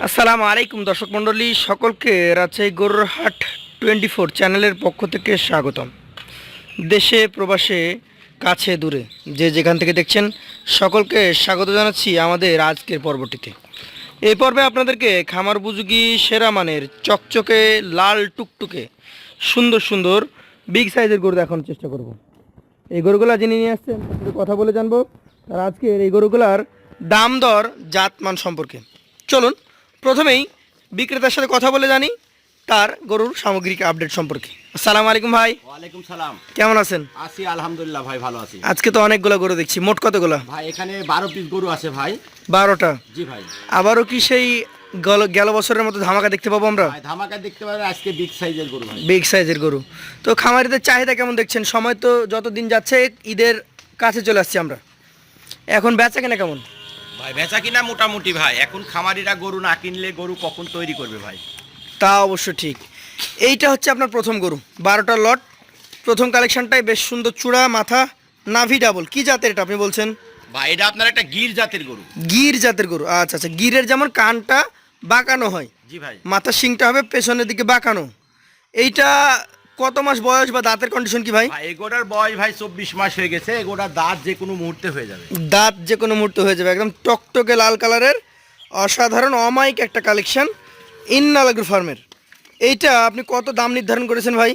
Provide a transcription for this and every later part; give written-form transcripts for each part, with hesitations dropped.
আসসালামু আলাইকুম দর্শক মণ্ডলী, সকলকে রাজশাহী গরুর হাট 24 চ্যানেলের পক্ষ থেকে স্বাগতম। দেশে প্রবাসে কাছে দূরে যে যেখান থেকে দেখছেন সকলকে স্বাগত জানাচ্ছি আমাদের আজকের পর্বটিতে। এই পর্বে আপনাদেরকে খামার উপযোগী সেরা মানের চকচকে লাল টুকটুকে সুন্দর সুন্দর বিগ সাইজের গরু দেখানোর চেষ্টা করব। এই গরুগুলা যিনি নিয়ে আসছেন তার সাথে কথা বলে জানবো তার আজকের এই গরুগুলার দাম দর জাতমান সম্পর্কে। চলুন প্রথমেই বিক্রেতার সাথে কথা বলে জানি তার গরুর সামগ্রিক আপডেট সম্পর্কে। আসসালামু আলাইকুম ভাই। ওয়ালাইকুম সালাম। কেমন আছেন? আছি আলহামদুলিল্লাহ ভাই, ভালো আছি। আজকে তো অনেকগুলো গরু দেখছি, মোট কতগুলো ভাই এখানে 12 পিস গরু আছে ভাই। 12টা? জি ভাই। আবারও কি সেই গেল বছরের মতো ধামাকা দেখতে পাবো আমরা? ভাই ধামাকা দেখতে পাবেন, আজকে বিগ সাইজের গরু ভাই। বিগ সাইজের গরু। তো খামারিদের চাহিদা কেমন দেখছেন? সময় তো যত দিন যাচ্ছে ঈদের কাছে চলে আসছি আমরা, এখন বেচা কেনা কেমন? ভাই বেচা কিনা মোটামুটি ভাই, এখন খামারিরা গরু না কিনলে গরু কখন তৈরি করবে ভাই? তা অবশ্য ঠিক। এইটা হচ্ছে আপনার প্রথম গরু, 12টা লট, প্রথম কালেকশনটাই বেশ সুন্দর, চূড়া মাথা নাভি ডাবল। কি জাতের এটা আপনি বলছেন? ভাই এটা আপনার একটা গির জাতের গরু। গির জাতের গরু, আচ্ছা আচ্ছা। গিরের যেমন কানটা বাঁকানো হয়, জি ভাই। মাথার শিংটা হবে পেছনের দিকে বাঁকানো। এইটা কত মাস বয়স বা দাঁতের কন্ডিশন কি ভাই? ভাই এগোটার বয়স ভাই 24 মাস হয়ে গেছে। এগোটার দাঁত যে কোনো মুহূর্তে হয়ে যাবে। দাঁত যে কোনো মুহূর্তে হয়ে যাবে, একদম টকটকে লাল কালারের অসাধারণ অমায়িক একটা কালেকশন ইন্নালাগ্রু ফার্মের। এইটা আপনি কত দাম নির্ধারণ করেছেন ভাই?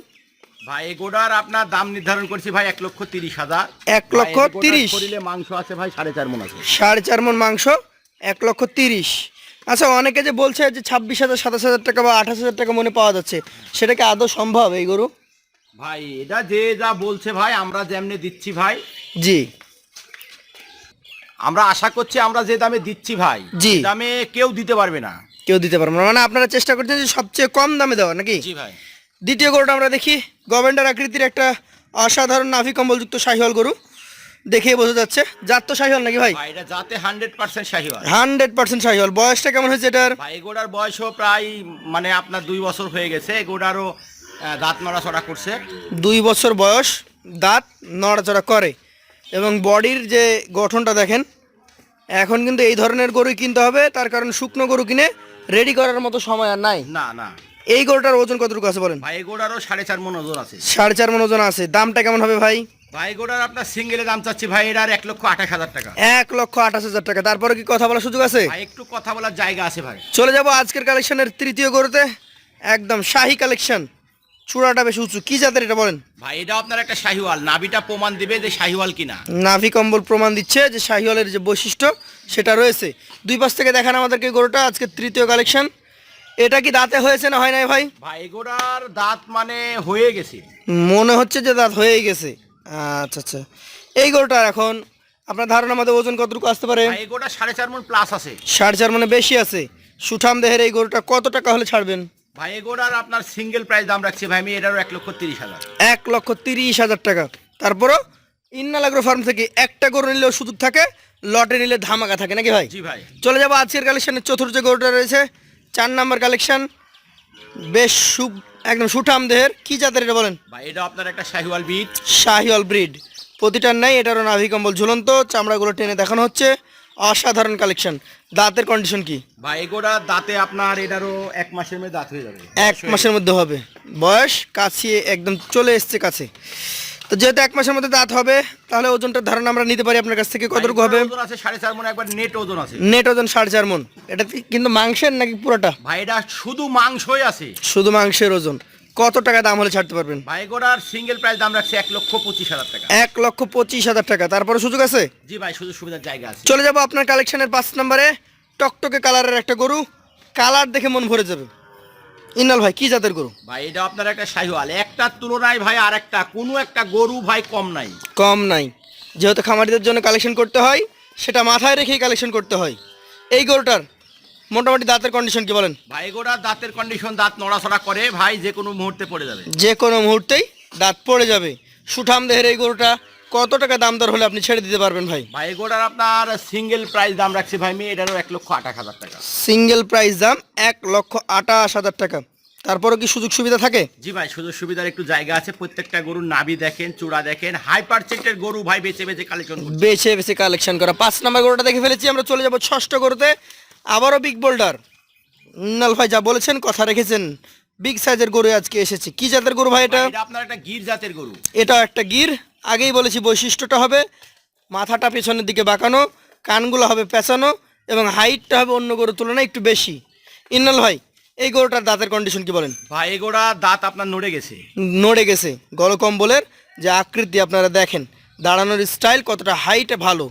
ভাই এগোটার আপনার দাম নির্ধারণ করছি ভাই 1,30,000। 1,30,000? শরীরে মাংস আছে ভাই 4.5 মণ আছে। 4.5 মণ মাংস, 1,30,000। আচ্ছা, অনেকে যে বলছে যে 26,000 27,000 টাকা বা 28,000 টাকা মনে পাওয়া যাচ্ছে, সেটা কি আদৌ সম্ভব এই গরু? ভাই এটা যে যা বলছে ভাই, আমরা যেমনি দিচ্ছি ভাই, জি আমরা আশা করছি আমরা যে দামে দিচ্ছি ভাই, জি, দামে কেউ দিতে পারবে না। কেউ দিতে পারবে না, মানে আপনারা চেষ্টা করছেন যে সবচেয়ে কম দামে দেওয়া নাকি? জি ভাই। দ্বিতীয় গরুটা আমরা দেখি, গভেন্ডার আকৃতির একটা অসাধারণ নাভি কম্বলযুক্ত শাহিওয়াল গরু, দেখে বোঝা যাচ্ছে। জাত তো শাহিওয়াল নাকি ভাই? ভাই এটা যাতে 100% শাহিওয়াল। 100% শাহিওয়াল। বয়সটা কেমন হয়েছে এটার? ভাই এগোটার বয়সও প্রায় মানে আপনার 2 বছর হয়ে গেছে। এগোটারও দাঁত নড়াচড়া করছে। 2 বছর বয়স, দাঁত নড়াচড়া করে, এবং বডির যে গঠনটা দেখেন। এখন কিন্তু এই ধরনের গরুই কিনতে হবে, তার কারণ শুকনো গরু কিনে রেডি করার মতো সময় আর নাই। না না এই গরুটার ওজন কতটুকু আছে বলেন? ভাই এগোটারও 4.5 মণ ওজন আছে। 4.5 মণ ওজন আছে। দামটা কেমন হবে ভাই? ভাই এগোটার আপনার সিঙ্গেলে দাম চাচ্ছি ভাই এটার 1,28,000 টাকা। 1,28,000 টাকা। তারপরে কি কথা বলার সুযোগ আছে? ভাই একটু কথা বলার জায়গা আছে ভাই। চলে যাব আজকের কালেকশনের তৃতীয় গরুতে, একদম শাহী কালেকশন, চূড়াটা বেশ উঁচু। কি জাতের এটা বলেন? ভাই এটা আপনার একটা শাহিওয়াল, নাভিটা প্রমাণ দিবে যে শাহিওয়াল কিনা। নাভি কম্বল প্রমাণ দিচ্ছে যে শাহিওয়ালের যে বৈশিষ্ট্য সেটা রয়েছে। দুই পাশ থেকে দেখান আমাদেরকে গরুটা, আজকে তৃতীয় কালেকশন। এটা কি দাঁতে হয়েছে না হয় নাই ভাই? ভাই এগোটার দাঁত মানে হয়ে গেছে। মনে হচ্ছে যে দাঁত হয়েই গেছে। আচ্ছা আচ্ছা। এই গরুটার এখন আপনার ধারণা মধ্যে ওজন কতটুকু আসতে পারে? ভাই এগোটা 4.5 মণ প্লাস আছে। 4.5 মণে বেশি আছে। সুঠাম দেহের এই গরুটা কত টাকা হলে ছাড়বেন? ভাই এগোটার আপনার সিঙ্গেল প্রাইস দাম রাখছি ভাই আমি এটারও 1,30,000। 1,30,000 টাকা। তারপরও ইন্নালাগ্রো ফার্ম থেকে একটা গরু নিলেও সুযোগ থাকে, লটে নিলে ধামাকা থাকে নাকি ভাই? জি ভাই। চলে যাবো আজকের কালেকশনের চতুর্থ যে গরুটা রয়েছে, 4 নাম্বার কালেকশন, বেশ একদম সুঠাম দেহের। কি জাতের এটা বলেন? ভাই এটা আপনার একটা শাহিওয়াল বিট। শাহিওয়াল ব্রিড। প্রতিটার নাই, এটারও নাভি কম্বল ঝুলন্ত, চামড়াগুলো টেনে দেখানো হচ্ছে। অসাধারণ কালেকশন। দাঁতের কন্ডিশন কি? ভাই এগোটা দাঁতে আপনার এটারও 1 মাসের মধ্যে দাঁত হয়ে যাবে। 1 মাসের মধ্যে হবে। বয়স কাছে একদম চলে এসছে কাছে। তো যেহেতু 1 মাসের মধ্যে দাঁত হবে, তাহলে ওজনটার ধারণা আমরা নিতে পারি আপনার কাছ থেকে কতটুকু হবে? ওজন আছে 4.5 মণ, একবার নেট ওজন আছে। নেট ওজন 4.5 মণ। এটা কিন্তু মাংসের নাকি পুরোটা? ভাই এটা শুধু মাংসই আছে। শুধু মাংসের ওজন। কত টাকা দাম হলে ছাড়তে পারবেন? ভাই এগোটার সিঙ্গেল প্রাইস দাম রাখছে 1,25,000 টাকা। 1,25,000 টাকা। তারপরে সুযোগ আছে? জি ভাই, সুযোগ সুবিধার জায়গা আছে। চলে যাব আপনার কালেকশনের 5 নম্বরে, টকটকে কালারের একটা গরু, কালার দেখে মন ভরে যাবে। ইন্নাল ভাই, কি জাতের গরু? ভাই এটা আপনার একটা শাহিওয়াল, একটার তুলনায় ভাই আর একটা কোনো একটা গরু ভাই কম নাই। কম নাই। যেহেতু খামারিদের জন্য কালেকশন করতে হয়, সেটা মাথায় রেখেই কালেকশন করতে হয়। এই গরুটার মোটামুটি দাঁতের কন্ডিশন কি বলেন? ভাই এগোটার দাঁতের কন্ডিশন, দাঁত নড়াচড়া করে ভাই, যে কোনো মুহূর্তে পড়ে যাবে। যে কোনো মুহূর্তেই দাঁত পড়ে যাবে। সুঠাম দেহের এই গরুটা কত টাকা দাম দর হলে আপনি ছেড়ে দিতে পারবেন ভাই? ভাই এগোটার আপনার সিঙ্গেল প্রাইস দাম রাখছি ভাই আমি এটারও 1,28,000 টাকা। সিঙ্গেল প্রাইস দাম 1,28,000 টাকা। তারপরও কি সুযোগ সুবিধা থাকে? জি ভাই, সুযোগ সুবিধার একটু জায়গা আছে। প্রত্যেকটা গরুর নাভি দেখেন, চূড়া দেখেন, হাই পার্সেন্টের গরু ভাই বেছে বেছে কালেকশন করছে। বেছে বেছে কালেকশন করা। 5 নাম্বার গরুটা দেখে ফেলেছি, আমরা চলে যাব 6ষ্ঠ গরুতে। আবারও বিগ বোল্ডার, ইন্নাল ভাই যা বলেছেন কথা রেখেছেন, বিগ সাইজের গরু আজকে এসেছে। কি জাতের গরু ভাই এটা? ভাই, এটা আপনার একটা গির জাতের গরু। এটা একটা গির। আগেই বলেছি বৈশিষ্ট্যটা হবে মাথাটা পেছনের দিকে বাঁকানো, কানগুলো হবে পেঁচানো এবং হাইটটা হবে অন্য গরুর তুলনায় একটু বেশি। ইন্নাল ভাই এই গরুটার দাঁতের কন্ডিশন কি বলেন? ভাই এগোড়া দাঁত আপনার নড়ে গেছে। নড়ে গেছে। গলকম্বলের যে আকৃতি আপনারা দেখেন, দাঁড়ানোর স্টাইল কতটা হাইটে ভালো।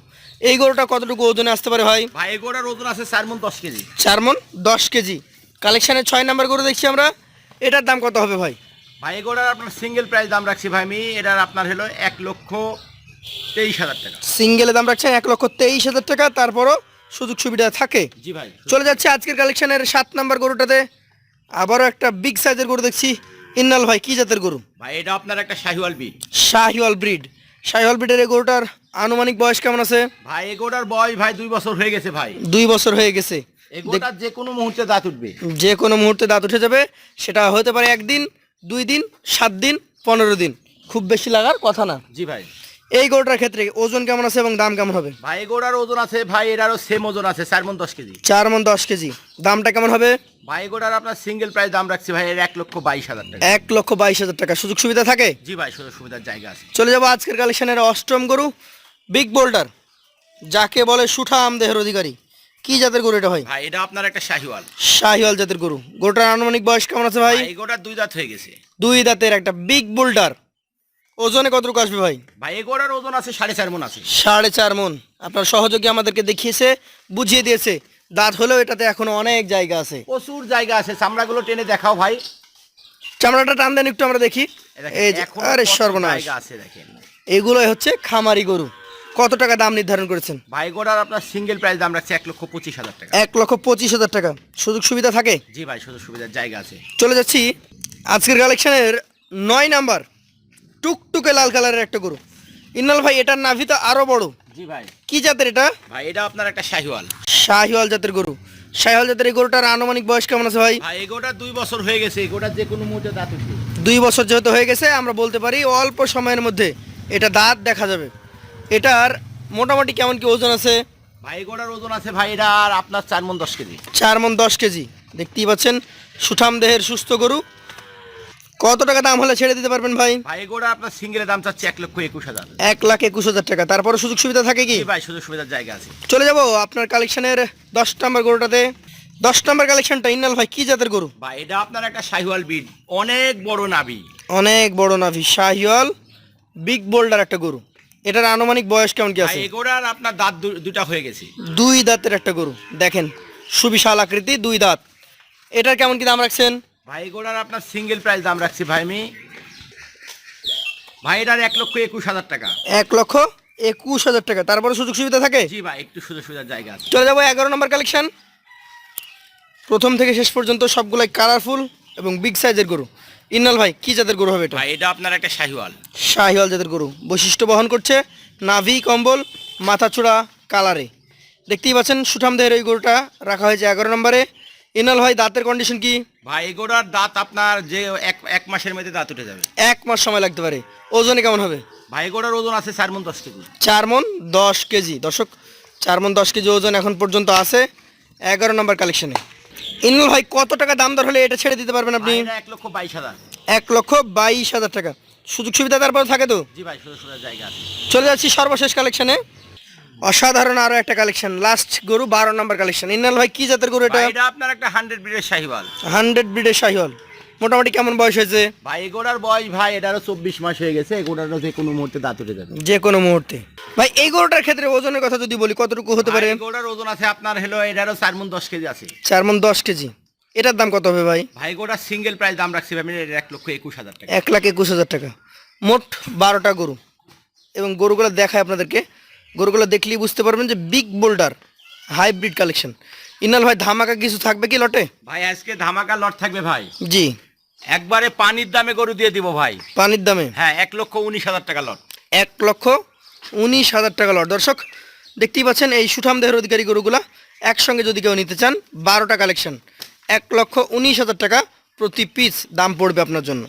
এই গরুটা কতটুকু ওজনে আসতে পারে ভাই? ভাই এগোড়ার ওজন আছে 4 মণ 10 কেজি। 4 মণ 10 কেজি। কালেকশানের 6 নাম্বার গরু দেখছি আমরা। এটার দাম কত হবে ভাই? ভাই এগোড়ার আপনার সিঙ্গেল প্রাইস দাম রাখছি ভাই আমি, এটার আপনার হলো 1,23,000 টাকা। সিঙ্গেলে দাম রাখছেন 1,23,000 টাকা, তারপরও সুযোগ সুবিধা থাকে। জি ভাই। চলে যাচ্ছে আজকের কালেকশনের 7 নাম্বার গরুটাতে। আবারও একটা বিগ সাইজের গরু দেখছি। ইন্নাল ভাই কি জাতের গরু? ভাই এটা আপনার একটা শাহিওয়াল বিট। শাহিওয়াল ব্রিড। শাহিওয়াল ব্রিডের এই গরুটার আনুমানিক বয়স কেমন আছে? ভাই এগোড়ার বয়স ভাই 2 বছর হয়ে গেছে ভাই। 2 বছর হয়ে গেছে। এগোটার যে কোনো মুহূর্তে দাঁত উঠবে। যে কোনো মুহূর্তে দাঁত উঠে যাবে। সেটা হতে পারে 1 দিন, 2 দিন, 7 দিন, 15 দিন। খুব বেশি লাগার কথা না। জি ভাই। এই গরুটার ক্ষেত্রে ওজন কেমন আছে এবং দাম কেমন হবে? ভাই এগোড়ার ওজন আছে ভাই, এটারও সেম ওজন আছে 4 মণ 10 কেজি। 4 মণ 10 কেজি। দামটা কেমন হবে? ভাই এগোড়ার আপনার সিঙ্গেল প্রাইস দাম রাখছি ভাই এর 1,22,000 টাকা। 1,22,000 টাকা। সুযোগ সুবিধা থাকে? জি ভাই, সুযোগ সুবিধার জায়গা আছে। চলে যাবো আজকের কালেকশনের অষ্টম গরু, বিগ বোল্ডার, যাকে বলে সুঠাম দেহের অধিকারী। কি জাতের গরু এটা ভাই? ভাই এটা আপনার একটা শাহিওয়াল। শাহিওয়াল জাতের গরু। গরুটার আনুমানিক বয়স কেমন আছে ভাই? ভাই এগোড়ার 2 দাঁত হয়ে গেছে। 2 দাঁতের একটা বিগ বোল্ডার। ওজনে কতটুকু আসবে ভাই? ভাই এগোড়ার ওজন আছে 4.5 মণ আছে। 4.5 মণ। আপনার সহযোগী আমাদেরকে দেখিয়েছে, বুঝিয়ে দিয়েছে। দাঁত হলেও এটাতে এখনো অনেক জায়গা আছে। প্রচুর জায়গা আছে, চামড়াগুলো টেনে দেখাও ভাই। চামড়াটা টান দেন একটু আমরা দেখি। দেখেন, এই যে, এখনো আরে কত সর্বনাশ। জায়গা আছে দেখেন। এগুলোই হচ্ছে খামারি গরু। কত টাকা দাম নির্ধারণ করেছেন? ভাই এগোড়ার আপনার সিঙ্গেল প্রাইস দাম রাখছে 1,25,000 টাকা। 1,25,000 টাকা। সুযোগ সুবিধা থাকে? জি ভাই, সুযোগ সুবিধার জায়গা আছে। চলে যাচ্ছি আজকের কালেকশনের 9 নাম্বার, টুকটুকে লাল কালারের একটা গরু। ইন্নাল ভাই এটার নাভি তো আরো বড়। জি ভাই। কি জাতের এটা? ভাই এটা আপনার একটা শাহিওয়াল। শাহিওয়াল জাতের গরু। শাহিওয়াল জাতের এই গরুটার আনুমানিক বয়স কেমন আছে ভাই? ভাই এগোটার 2 বছর হয়ে গেছে, এগোটার যে কোনো মুহূর্তে দাঁত উঠবে। 2 বছর যেহেতু হয়ে গেছে, আমরা বলতে পারি অল্প সময়ের মধ্যে এটা দাঁত দেখা যাবে। এটার মোটামুটি কেমন কি ওজন আছে? ভাই এগোটার ওজন আছে ভাই এটা আর আপনার 4 মণ 10 কেজি। 4 মণ 10 কেজি। দেখতেই পাচ্ছেন সুঠাম দেহের সুস্থ গরু। কত টাকা দাম হলে ছেড়ে দিতে পারবেন ভাই? ভাই এগোটা আপনার সিঙ্গেলের দাম চাচ্ছে 1,21,000। 1,21,000 টাকা। তারপরে সুযোগ সুবিধা থাকে কি? জি ভাই, সুযোগ সুবিধার জায়গা আছে। চলে যাব আপনার কালেকশনের 10 নাম্বার গরুটাতে। 10 নাম্বার কালেকশনটা ইন্নাল ভাই কি জাতের গরু? ভাই এটা আপনার একটা শাহিওয়াল বিড, অনেক বড় নাভি। অনেক বড় নাভি। শাহিওয়াল বিগ বোল্ডার একটা গরু। এটার আনুমানিক বয়স কেমন কি ভাই আছে? এগোটার আপনার দাঁত দুটা হয়ে গেছে। 2 দাঁতের একটা গরু। দেখেন সুবিশাল আকৃতি, 2 দাঁত। এটার কেমন কি দাম রাখছেন? ভাই এগোটার আপনার সিঙ্গেল প্রাইস দাম রাখছি ভাই আমি, ভাই এটার 1,21,000 টাকা। 1,21,000 টাকা। তারপরে সুযোগ সুবিধা থাকে? জি ভাই, একটু সুযোগ সুবিধার জায়গা আছে। চলে যাবো 11 নম্বর কালেকশন। প্রথম থেকে শেষ পর্যন্ত সবগুলাই কালারফুল এবং বিগ সাইজের গরু। ইন্নাল ভাই কি জাতের গরু হবে এটা? ভাই এটা আপনার একটা শাহিওয়াল। শাহিওয়াল জাতের গরু। বৈশিষ্ট্য বহন করছে নাভি কম্বল, মাথা চূড়া কালারে। দেখতেই পাচ্ছেন সুঠাম দেহের এই গরুটা রাখা হয়েছে 11 নম্বরে। ইন্নাল ভাই দাঁতের কন্ডিশন কি? ভাই এগোটার দাঁত আপনার যে এক মাসের মধ্যে দাঁত উঠে যাবে। 1 মাস সময় লাগতে পারে। ওজনে কেমন হবে? ভাই এগোটার ওজন আছে 4 মণ 10 কেজি। 4 মণ 10 কেজি। দর্শক 4 মণ 10 কেজি ওজন এখন পর্যন্ত আছে 11 নম্বর কালেকশনে। ইন্নাল ভাই কত টাকা দাম দর হলে এটা ছেড়ে দিতে পারবেন আপনি? ভাই এটা 1,22,000। 1,22,000 টাকা। সুযোগ সুবিধা তারপর থাকে তো? জি ভাই, সুযোগ সুবিধার জায়গা আছে। চলে যাচ্ছি সর্বশেষ কালেকশনে। অসাধারণ আরো একটা কালেকশন, লাস্ট গরু 12 নম্বর কালেকশন। ইন্নাল ভাই কি জাতের গরু এটা? ভাই এটা আপনার একটা 100 ব্রিডের শাহিওয়াল। 100 ব্রিডের শাহিওয়াল। মোটামুটি কেমন বয়স হয়েছে? ভাই এগোটার বয়স ভাই এটারও 24 মাস হয়ে গেছে, এগোটারও যে কোনো মুহূর্তে দাঁত উঠে যাবে। যে কোনো মুহূর্তে। ভাই এই গরুটার ক্ষেত্রে ওজনের কথা যদি বলি কতটুকু হতে পারে? এগোটার ওজন আছে আপনার হলো এটারও 4 মণ 10 কেজি আছে। 4 মণ 10 কেজি। এটার দাম কত হবে ভাই? ভাই এগোটার সিঙ্গেল প্রাইস দাম রাখছি ভাই আমি 1,21,000 টাকা। 1,21,000 টাকা। মোট 12টা গরু এবং গরুগুলো দেখায় আপনাদেরকে। গরুগুলো দেখলেই বুঝতে পারবেন যে বিগ বোল্ডার হাইব্রিড কালেকশন। ইন্নাল ভাই ধামাকা কিছু থাকবে কি লটে? ভাই আজকে ধামাকা লট থাকবে ভাই। জি। একবারে পানির দামে গরু দিয়ে দিব ভাই। পানির দামে? হ্যাঁ, 1,19,000 টাকা লট। 1,19,000 টাকা লট। দর্শক দেখতেই পাচ্ছেন এই সুঠাম দেহের অধিকারী গরুগুলা একসঙ্গে যদি কেউ নিতে চান 12টা কালেকশন 1,19,000 টাকা প্রতি পিস দাম পড়বে আপনার জন্য।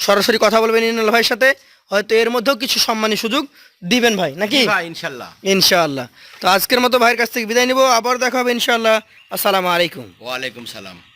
সরাসরি কথা বলবেন ইন্নাল ভাইয়ের সাথে, হয়তো এর মধ্যেও কিছু সম্মানী সুযোগ দিবেন ভাই নাকি? জি ভাই, ইনশাল্লাহ। ইনশাআল্লাহ। তো আজকের মতো ভাইয়ের কাছ থেকে বিদায় নিব, আবার দেখা হবে ইনশাআল্লাহ। আসসালামু আলাইকুম। ওয়ালাইকুম সালাম।